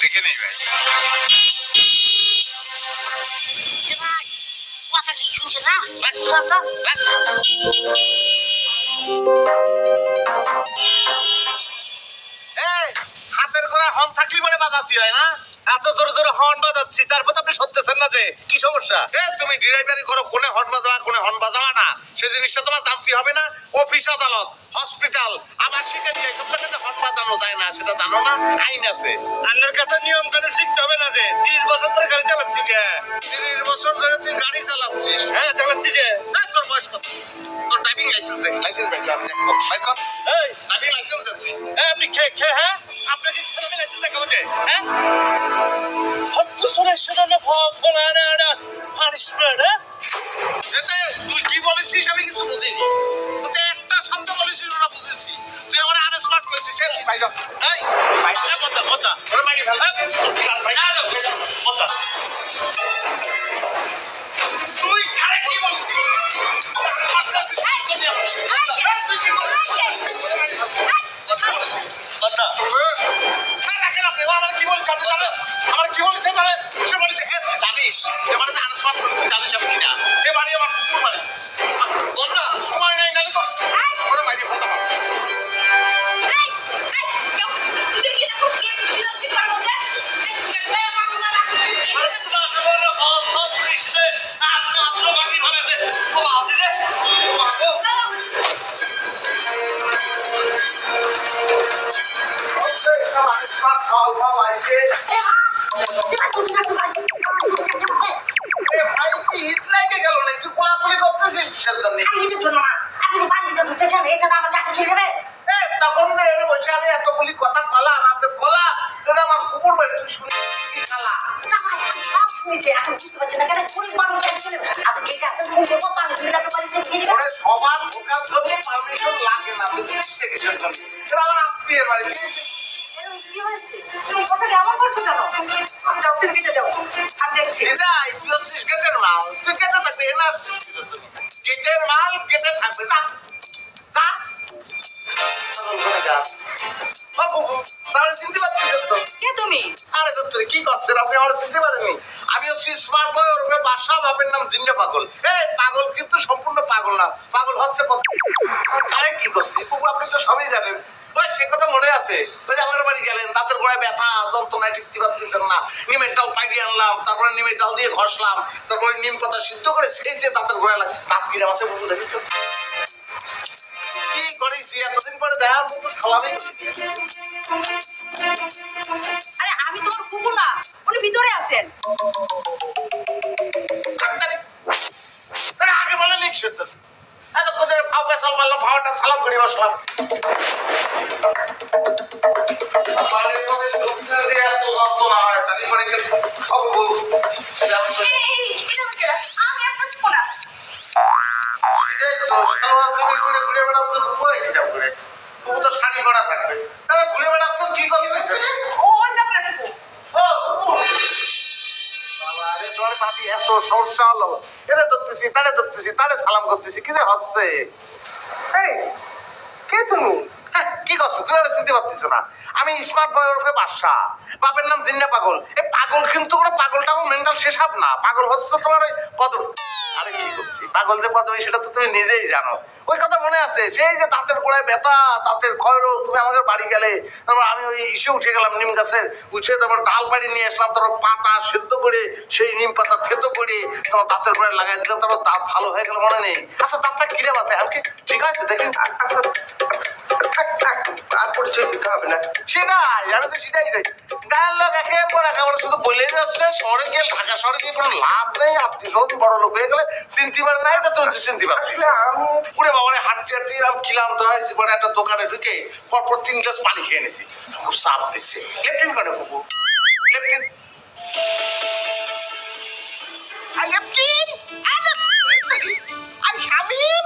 দেখে নেই ভাই কথা কি শুনছে না হাতের ঘোড়া হর্ন থাকলে মানে বাজাতে হয় না এত জোরে জোরে হর্ন বাজাচ্ছি তারপর আপনি সত্যছেন না যে কি সমস্যা তুমি ড্রাইভারি করো কোনে হর্ন বাজাবা কোনে হর্ন বাজাবা না সেই জিনিসটা তোমার জানতে হবে না অফিস আদালত হসপিটাল আবার শিখে নিয়ে সব জায়গাতে হর্ন বাজানো যায় না সেটা জানো না আইন আছে আপনার কাছে নিয়ম কানুন শিখতে হবে না যে 30 বছর ধরে গাড়ি চালাচ্ছি কে 30 বছর ধরে তুই গাড়ি চালাচ্ছিস হ্যাঁ চালাচ্ছি যে তোর বয়স কত তোর ড্রাইভিং লাইসেন্স দে লাইসেন্স দে আমি দেখব ভাই কর এই ড্রাইভিং লাইসেন্স দে তুই আপনি কে হ্যাঁ আপনি কি ড্রাইভিং লাইসেন্স দেখাবো যে হ্যাঁ হত্তু শুনে না ফস বলে না পানিশমেন্ট হ্যাঁ তুই কি বলেছিস আমি কিছু বুঝিনি তুই একটা শব্দ বলেছিস না বুঝেছি তুই আমার আরে স্মার্ট করেছিস ভাই যাও এই ভাই কথা ওরে মাইকে ফেল ভাই না কথা তুই আরে কি বলছিস আমার কি বলছে মানে সে বলেছে জানিস যে মানে আনসার করতে জানিস আপনি না এ বাড়ি আমার কুকুর বাড়ি বলটা সময় নাই নালে তো ওরে বাইরে ফেলতে পারো আমি এতগুলি কথা বললাম আপনি বলা আমার কুকুর বাড়ি তুই শুনে খালা সবার দোকান থেকে পারমিশন লাগে না আমার আসছি এর বাড়ি গেটের মাল গেটে থাকবে চিনতে পারছেন তো কে তুমি আরে দত্তরি কি করছেন আপনি আমার চিনতে পারেননি আমি হচ্ছি স্মার্ট বয় ওর বাসা বাপের নাম জিন্না পাগল পাগল কিন্তু সম্পূর্ণ পাগল না পাগল হচ্ছে আরে কি করছি আপনি তো সবই জানেন সে কথা মনে আছে ওই যে আমার বাড়ি গেলেন দাঁতের গোড়ায় ব্যথা যন্ত্রণায় টিকতে পারতেছেন না নিমের ডাল পাইয়ে আনলাম তারপরে নিমের ডাল দিয়ে ঘষলাম তারপরে নিম পাতা সিদ্ধ করে ছেড়েছে দাঁতের গোড়ায় দাঁত কিনে মাসে বুঝু দেখেছেন কি করেছি এতদিন পরে দেখার মতো সালামি আরে আমি তোমার কুকুর না উনি ভিতরে আছেন আগে বলে নিচ্ছেন এত কোথায় ফাও পেশাল মারলাম ফাওয়াটা সালাম করে বসলাম শাড়ি করা থাকবে ঘুরে বেড়াচ্ছেন কি কবি এত সমস্যা হলো এটা ধরতেছি তারে সালাম করতেছি কি যে হচ্ছে কে তুমি কি করছো তুমি আর চিনতে পারতেছ না আমি স্মার্ট বয় ওরফে বাদশা বাপের নাম জিন্না পাগল এই পাগল কিন্তু কোনো পাগলটাও মেন্টাল শেষাব না পাগল হচ্ছে তোমার ওই পদর আরে কি করছি পাগল যে পদবী সেটা তো তুমি নিজেই জানো ওই কথা মনে আছে সেই যে দাঁতের গোড়ায় ব্যথা দাঁতের ক্ষয় রোগ তুমি আমাদের বাড়ি গেলে তারপর আমি ওই ইসে উঠে গেলাম নিম গাছের উঠে তারপর ডাল বাড়ি নিয়ে আসলাম তারপর পাতা সেদ্ধ করে সেই নিম পাতা থেতো করে তোমার দাঁতের গোড়ায় লাগাই দিলাম তারপর দাঁত ভালো হয়ে গেল মনে নেই আচ্ছা দাঁতটা কিরে আছে আর কি ঠিক আছে দেখেন আচ্ছা আর পরিচয় দিতে হবে না সেটাই আমি তো সেটাই গায়ের লোক একের পর একেবারে শুধু বলে যাচ্ছে শহরে গিয়ে ঢাকা শহরে গিয়ে কোনো লাভ নেই আপনি যদি বড় লোক হয়ে গেলে চিনতে পারেন নাই তো তুমি চিনতে পারছি আমি পুরে বাবারে হাঁটতে হাঁটতে এরকম ক্লান্ত হয়েছি পরে একটা দোকানে ঢুকে পরপর 3 গ্লাস পানি খেয়ে নিয়েছি খুব চাপ দিচ্ছে লেফটিন করে কুকুর লেফটিন লেফটিন আরে শামিম